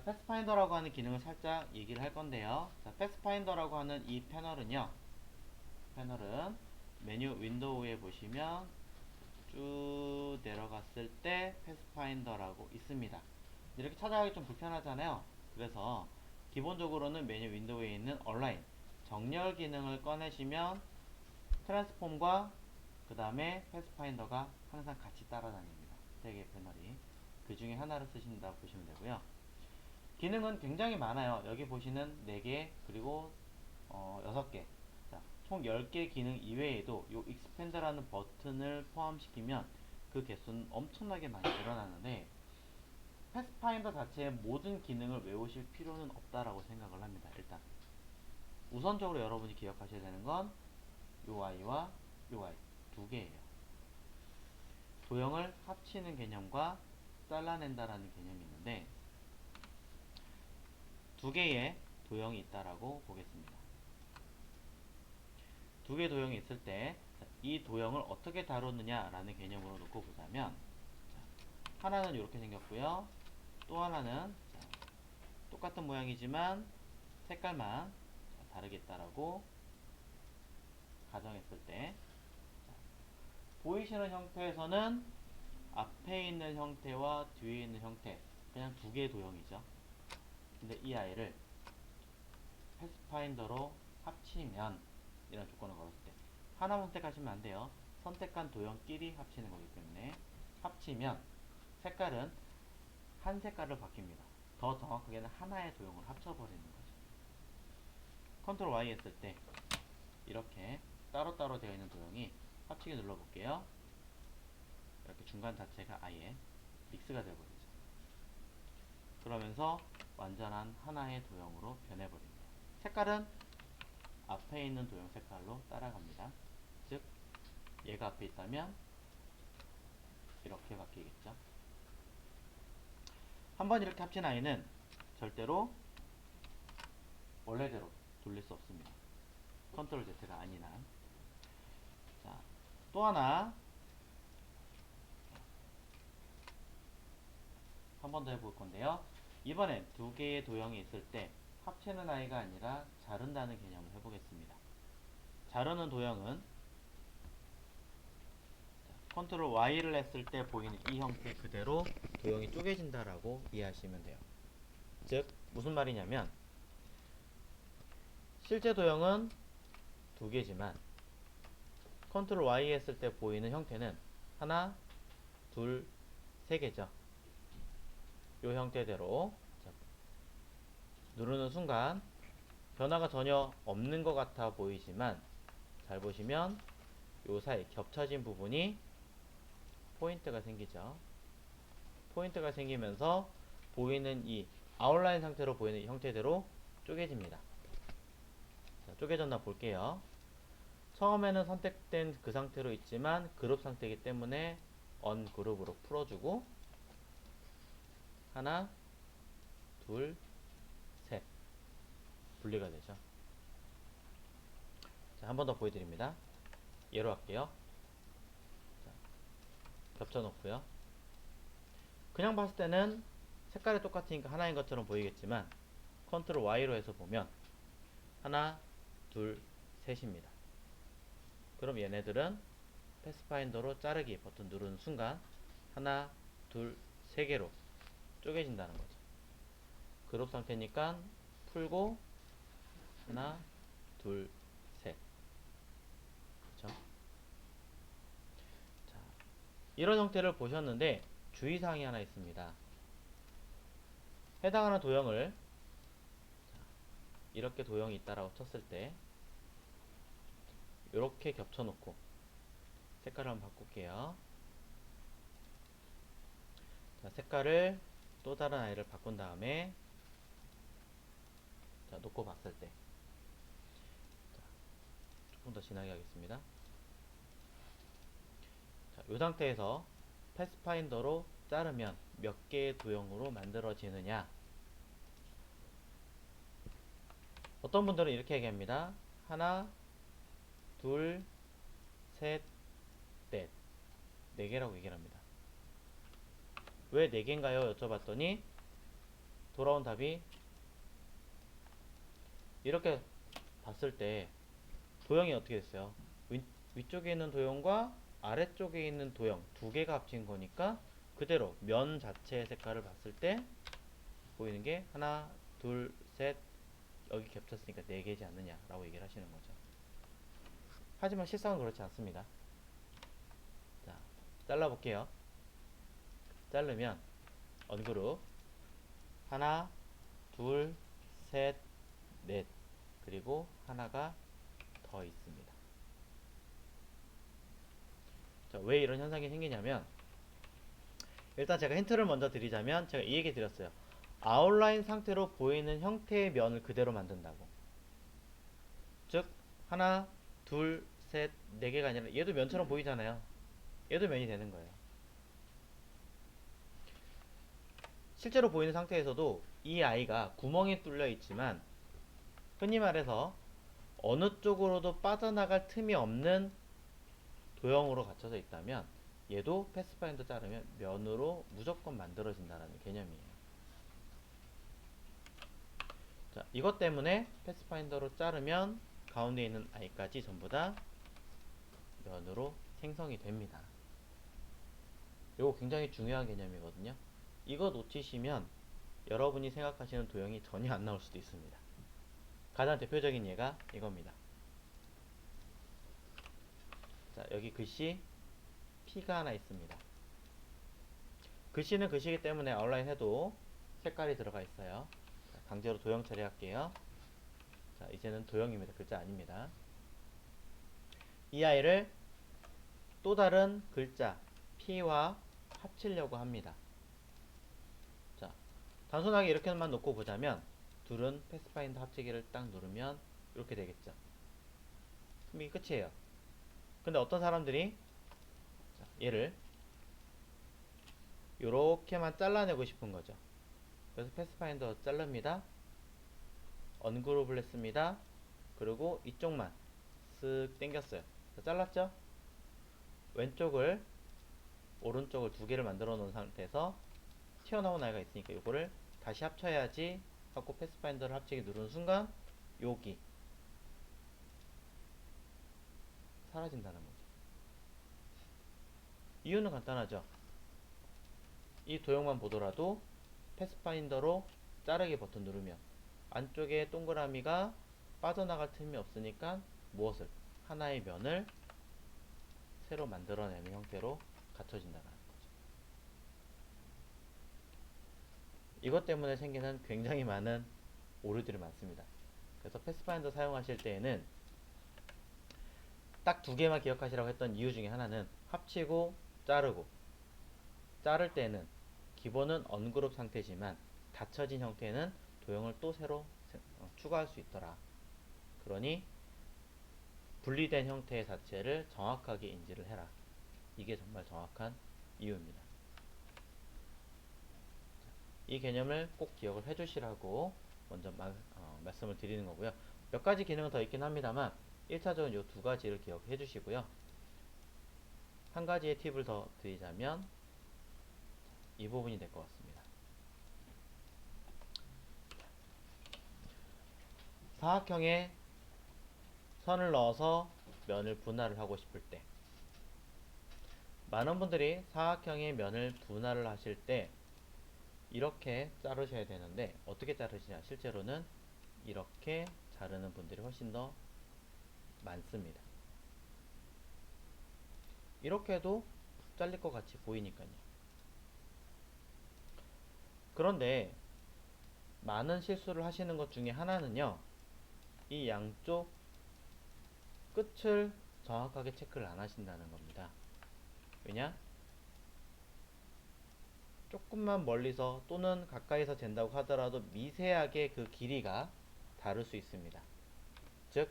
패스파인더라고 하는 기능을 살짝 얘기를 할 건데요. 자, 패스파인더라고 하는 이 패널은 메뉴 윈도우에 보시면 쭉 내려갔을 때 패스파인더라고 있습니다. 이렇게 찾아가기 좀 불편하잖아요. 그래서 기본적으로는 메뉴 윈도우에 있는 얼라인 정렬 기능을 꺼내시면 트랜스폼과 그 다음에 패스파인더가 항상 같이 따라다닙니다. 세 개의 패널이 그 중에 하나를 쓰신다고 보시면 되고요. 기능은 굉장히 많아요. 여기 보시는 4개 그리고 6개, 자, 총 10개 기능 이외에도 이 익스펜드라는 버튼을 포함시키면 그 개수는 엄청나게 많이 늘어나는데 패스파인더 자체의 모든 기능을 외우실 필요는 없다라고 생각을 합니다. 일단 우선적으로 여러분이 기억하셔야 되는 건 UI와 UI 두 개예요. 도형을 합치는 개념과 잘라낸다라는 개념이 있는데 두 개의 도형이 있다라고 보겠습니다. 두 개의 도형이 있을 때 이 도형을 어떻게 다루느냐라는 개념으로 놓고 보자면 하나는 이렇게 생겼고요. 또 하나는 똑같은 모양이지만 색깔만 다르겠다라고 가정했을 때 보이시는 형태에서는 앞에 있는 형태와 뒤에 있는 형태 그냥 두 개의 도형이죠. 근데 이 아이를 패스파인더로 합치면 이런 조건을 걸었을 때 하나만 선택하시면 안 돼요. 선택한 도형끼리 합치는 거기 때문에 합치면 색깔은 한 색깔을 바뀝니다. 더 정확하게는 하나의 도형을 합쳐버리는 거죠. 컨트롤 Y 했을 때 이렇게 따로따로 되어 있는 도형이 합치기 눌러볼게요. 이렇게 중간 자체가 아예 믹스가 되어버리죠. 그러면서 완전한 하나의 도형으로 변해버립니다. 색깔은 앞에 있는 도형 색깔로 따라갑니다. 즉 얘가 앞에 있다면 이렇게 바뀌겠죠. 한번 이렇게 합친 아이는 절대로 원래대로 돌릴 수 없습니다. 컨트롤 Z가 아닌 한. 자, 또 하나 한 번 더 해볼 건데요. 이번엔 두 개의 도형이 있을 때 합치는 아이가 아니라 자른다는 개념을 해보겠습니다. 자르는 도형은 컨트롤 Y를 했을 때 보이는 이 형태 그대로 도형이 쪼개진다라고 이해하시면 돼요. 즉 무슨 말이냐면 실제 도형은 두 개지만 컨트롤 Y 했을 때 보이는 형태는 하나, 둘, 세 개죠. 이 형태대로 누르는 순간 변화가 전혀 없는 것 같아 보이지만 잘 보시면 요 사이 겹쳐진 부분이 포인트가 생기죠. 포인트가 생기면서 보이는 이 아웃라인 상태로 보이는 이 형태대로 쪼개집니다. 자, 쪼개졌나 볼게요. 처음에는 선택된 그 상태로 있지만 그룹 상태이기 때문에 언그룹으로 풀어주고 하나, 둘, 셋 분리가 되죠. 자, 한 번 더 보여드립니다. 얘로 할게요. 자, 겹쳐놓고요. 그냥 봤을 때는 색깔이 똑같으니까 하나인 것처럼 보이겠지만 컨트롤 Y로 해서 보면 하나, 둘, 셋입니다. 그럼 얘네들은 패스파인더로 자르기 버튼 누르는 순간 하나, 둘, 세 개로 쪼개진다는 거죠. 그룹 상태니까 풀고 하나, 둘, 셋. 그렇죠? 자, 이런 형태를 보셨는데 주의사항이 하나 있습니다. 해당하는 도형을 이렇게 도형이 있다라고 쳤을 때 이렇게 겹쳐놓고 색깔을 한번 바꿀게요. 자, 색깔을 또 다른 아이를 바꾼 다음에 자, 놓고 봤을 때 자, 조금 더 진하게 하겠습니다. 자, 이 상태에서 패스파인더로 자르면 몇 개의 도형으로 만들어지느냐. 어떤 분들은 이렇게 얘기합니다. 하나, 둘, 셋, 넷. 네 개라고 얘기를 합니다. 왜 네 개인가요? 여쭤봤더니 돌아온 답이 이렇게 봤을 때 도형이 어떻게 됐어요? 위쪽에 있는 도형과 아래쪽에 있는 도형 두 개가 합친 거니까 그대로 면 자체의 색깔을 봤을 때 보이는 게 하나, 둘, 셋, 여기 겹쳤으니까 네 개지 않느냐 라고 얘기를 하시는 거죠. 하지만 실상은 그렇지 않습니다. 자, 잘라볼게요. 자르면 언그룹 하나, 둘, 셋, 넷, 그리고 하나가 더 있습니다. 자, 왜 이런 현상이 생기냐면 일단 제가 힌트를 먼저 드리자면 제가 이 얘기 드렸어요. 아웃라인 상태로 보이는 형태의 면을 그대로 만든다고. 즉 하나, 둘, 셋, 네 개가 아니라 얘도 면처럼 보이잖아요. 얘도 면이 되는 거예요. 실제로 보이는 상태에서도 이 아이가 구멍이 뚫려 있지만 흔히 말해서 어느 쪽으로도 빠져나갈 틈이 없는 도형으로 갖춰져 있다면 얘도 패스파인더 자르면 면으로 무조건 만들어진다는 개념이에요. 자, 이것 때문에 패스파인더로 자르면 가운데 있는 아이까지 전부 다 면으로 생성이 됩니다. 이거 굉장히 중요한 개념이거든요. 이거 놓치시면 여러분이 생각하시는 도형이 전혀 안 나올 수도 있습니다. 가장 대표적인 예가 이겁니다. 자, 여기 글씨 P가 하나 있습니다. 글씨는 글씨이기 때문에 아웃라인 해도 색깔이 들어가 있어요. 자, 강제로 도형 처리할게요. 자, 이제는 도형입니다. 글자 아닙니다. 이 아이를 또 다른 글자 P와 합치려고 합니다. 자, 단순하게 이렇게만 놓고 보자면 둘은 패스파인더 합치기를 딱 누르면 이렇게 되겠죠. 그럼 이게 끝이에요. 근데 어떤 사람들이 자, 얘를 요렇게만 잘라내고 싶은 거죠. 그래서 패스파인더 자릅니다. 언그룹을 했습니다. 그리고 이쪽만 쓱 당겼어요. 자, 잘랐죠? 왼쪽을 오른쪽을 두 개를 만들어 놓은 상태에서 튀어나온 아이가 있으니까 이거를 다시 합쳐야지 하고 패스파인더를 합치기 누르는 순간 여기 사라진다는 거죠. 이유는 간단하죠. 이 도형만 보더라도 패스파인더로 자르기 버튼 누르면 안쪽에 동그라미가 빠져나갈 틈이 없으니까 무엇을? 하나의 면을 새로 만들어내는 형태로 갖춰진다는 거죠. 이것 때문에 생기는 굉장히 많은 오류들이 많습니다. 그래서 패스파인더 사용하실 때에는 딱 두 개만 기억하시라고 했던 이유 중에 하나는 합치고 자르고, 자를 때는 기본은 언그룹 상태지만 닫혀진 형태는 도형을 또 새로 추가할 수 있더라. 그러니 분리된 형태의 자체를 정확하게 인지를 해라. 이게 정말 정확한 이유입니다. 이 개념을 꼭 기억을 해주시라고 먼저 말씀을 드리는 거고요. 몇 가지 기능은 더 있긴 합니다만 1차적으로 이 두 가지를 기억해 주시고요. 한 가지의 팁을 더 드리자면 이 부분이 될 것 같습니다. 사각형에 선을 넣어서 면을 분할을 하고 싶을 때 많은 분들이 사각형의 면을 분할을 하실 때 이렇게 자르셔야 되는데 어떻게 자르시냐, 실제로는 이렇게 자르는 분들이 훨씬 더 많습니다. 이렇게 해도 잘릴 것 같이 보이니까요. 그런데 많은 실수를 하시는 것 중에 하나는요, 이 양쪽 끝을 정확하게 체크를 안 하신다는 겁니다. 왜냐? 조금만 멀리서 또는 가까이서 잰다고 하더라도 미세하게 그 길이가 다를 수 있습니다. 즉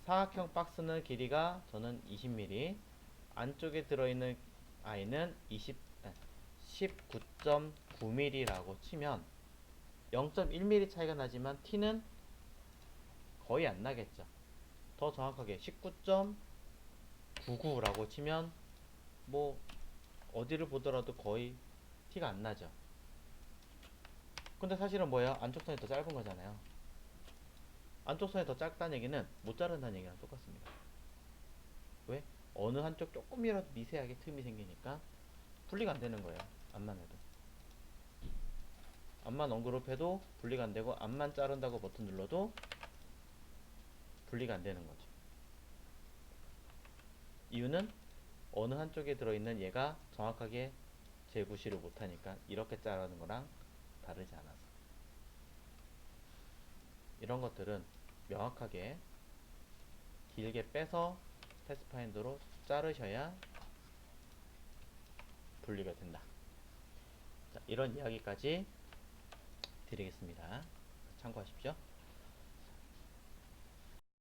사각형 박스는 길이가 저는 20mm, 안쪽에 들어있는 아이는 19.9mm라고 치면 0.1mm 차이가 나지만 T는 거의 안 나겠죠. 더 정확하게 19.99라고 치면 뭐 어디를 보더라도 거의 티가 안 나죠. 근데 사실은 뭐예요? 안쪽 선이 더 짧은 거잖아요. 안쪽 선이 더 짧다는 얘기는 못 자른다는 얘기랑 똑같습니다. 왜? 어느 한쪽 조금이라도 미세하게 틈이 생기니까 분리가 안 되는 거예요. 앞만 해도. 앞만 언그룹해도 분리가 안 되고, 앞만 자른다고 버튼 눌러도 분리가 안 되는 거죠. 이유는 어느 한쪽에 들어있는 얘가 정확하게 재구시를 못하니까, 이렇게 자르는 거랑 다르지 않아서. 이런 것들은 명확하게 길게 빼서 패스파인더로 자르셔야 분리가 된다. 자, 이런 이야기까지 드리겠습니다. 참고하십시오.